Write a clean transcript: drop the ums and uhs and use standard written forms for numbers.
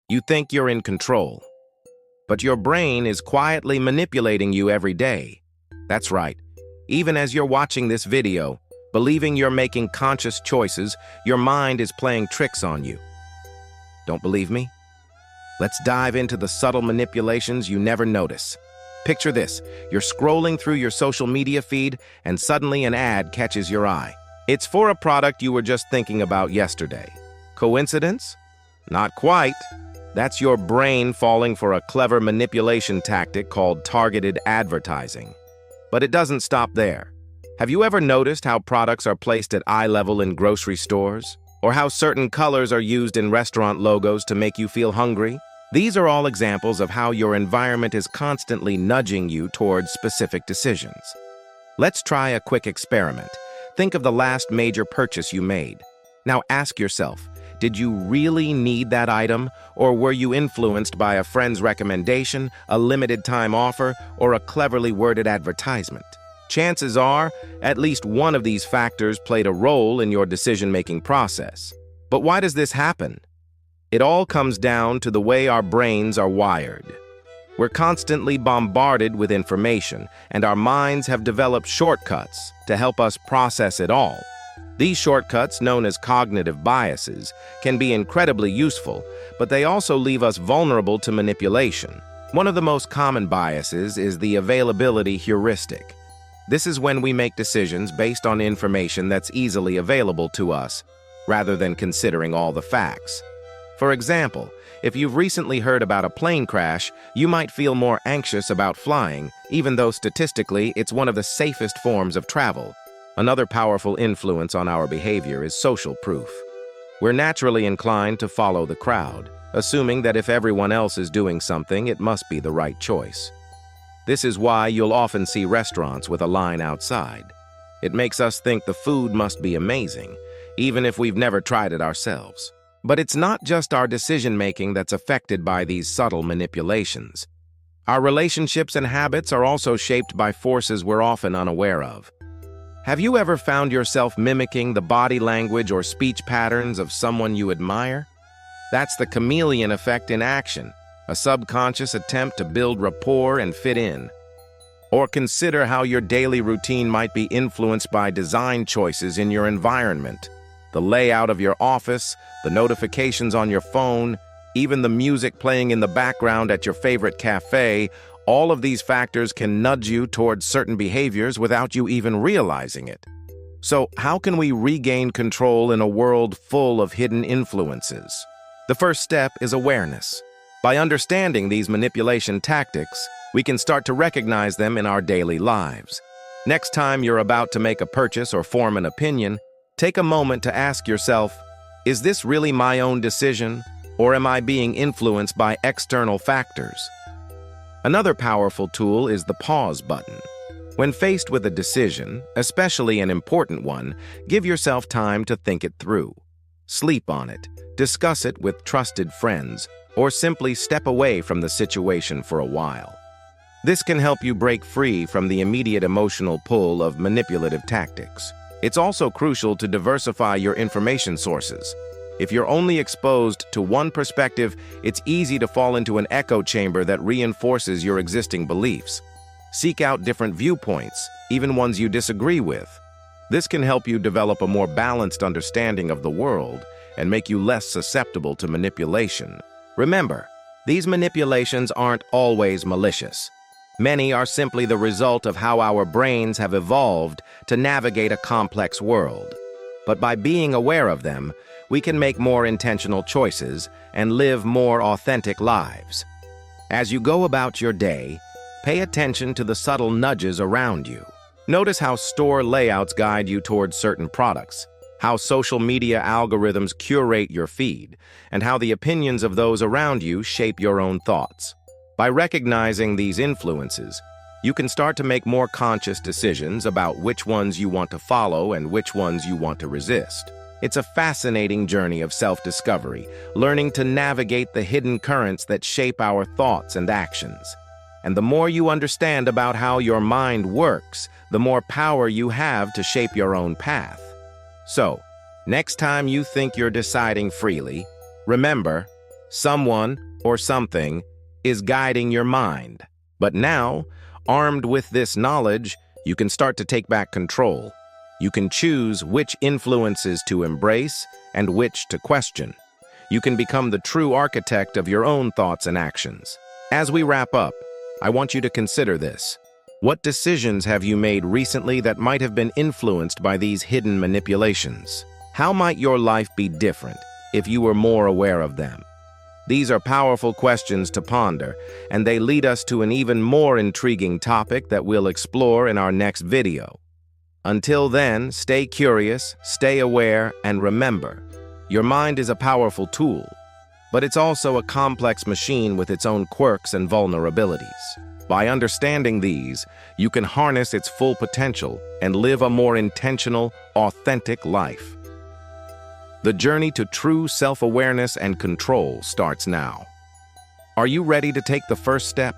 You think you're in control, but your brain is quietly manipulating you every day. That's right. Even as you're watching this video, believing you're making conscious choices, your mind is playing tricks on you. Don't believe me? Let's dive into the subtle manipulations you never notice. Picture this. You're scrolling through your social media feed, and suddenly an ad catches your eye. It's for a product you were just thinking about yesterday. Coincidence? Not quite. That's your brain falling for a clever manipulation tactic called targeted advertising. But it doesn't stop there. Have you ever noticed how products are placed at eye level in grocery stores? Or how certain colors are used in restaurant logos to make you feel hungry? These are all examples of how your environment is constantly nudging you towards specific decisions. Let's try a quick experiment. Think of the last major purchase you made. Now ask yourself, did you really need that item, or were you influenced by a friend's recommendation, a limited-time offer, or a cleverly worded advertisement? Chances are, at least one of these factors played a role in your decision-making process. But why does this happen? It all comes down to the way our brains are wired. We're constantly bombarded with information, and our minds have developed shortcuts to help us process it all. These shortcuts, known as cognitive biases, can be incredibly useful, but they also leave us vulnerable to manipulation. One of the most common biases is the availability heuristic. This is when we make decisions based on information that's easily available to us, rather than considering all the facts. For example, if you've recently heard about a plane crash, you might feel more anxious about flying, even though statistically it's one of the safest forms of travel. Another powerful influence on our behavior is social proof. We're naturally inclined to follow the crowd, assuming that if everyone else is doing something, it must be the right choice. This is why you'll often see restaurants with a line outside. It makes us think the food must be amazing, even if we've never tried it ourselves. But it's not just our decision-making that's affected by these subtle manipulations. Our relationships and habits are also shaped by forces we're often unaware of. Have you ever found yourself mimicking the body language or speech patterns of someone you admire? That's the chameleon effect in action, a subconscious attempt to build rapport and fit in. Or consider how your daily routine might be influenced by design choices in your environment. The layout of your office, the notifications on your phone, even the music playing in the background at your favorite cafe, all of these factors can nudge you towards certain behaviors without you even realizing it. So, how can we regain control in a world full of hidden influences? The first step is awareness. By understanding these manipulation tactics, we can start to recognize them in our daily lives. Next time you're about to make a purchase or form an opinion, take a moment to ask yourself, is this really my own decision, or am I being influenced by external factors? Another powerful tool is the pause button. When faced with a decision, especially an important one, give yourself time to think it through. Sleep on it, discuss it with trusted friends, or simply step away from the situation for a while. This can help you break free from the immediate emotional pull of manipulative tactics. It's also crucial to diversify your information sources. If you're only exposed to one perspective, it's easy to fall into an echo chamber that reinforces your existing beliefs. Seek out different viewpoints, even ones you disagree with. This can help you develop a more balanced understanding of the world and make you less susceptible to manipulation. Remember, these manipulations aren't always malicious. Many are simply the result of how our brains have evolved to navigate a complex world. But by being aware of them, we can make more intentional choices and live more authentic lives. As you go about your day, pay attention to the subtle nudges around you. Notice how store layouts guide you towards certain products, how social media algorithms curate your feed, and how the opinions of those around you shape your own thoughts. By recognizing these influences, you can start to make more conscious decisions about which ones you want to follow and which ones you want to resist. It's a fascinating journey of self-discovery, learning to navigate the hidden currents that shape our thoughts and actions. And the more you understand about how your mind works, the more power you have to shape your own path. So, next time you think you're deciding freely, remember, Someone or something is guiding your mind. But now, armed with this knowledge, you can start to take back control. You can choose which influences to embrace and which to question. You can become the true architect of your own thoughts and actions. As we wrap up, I want you to consider this. What decisions have you made recently that might have been influenced by these hidden manipulations? How might your life be different if you were more aware of them? These are powerful questions to ponder, and they lead us to an even more intriguing topic that we'll explore in our next video. Until then, stay curious, stay aware, and remember, your mind is a powerful tool, but it's also a complex machine with its own quirks and vulnerabilities. By understanding these, you can harness its full potential and live a more intentional, authentic life. The journey to true self-awareness and control starts now. Are you ready to take the first step?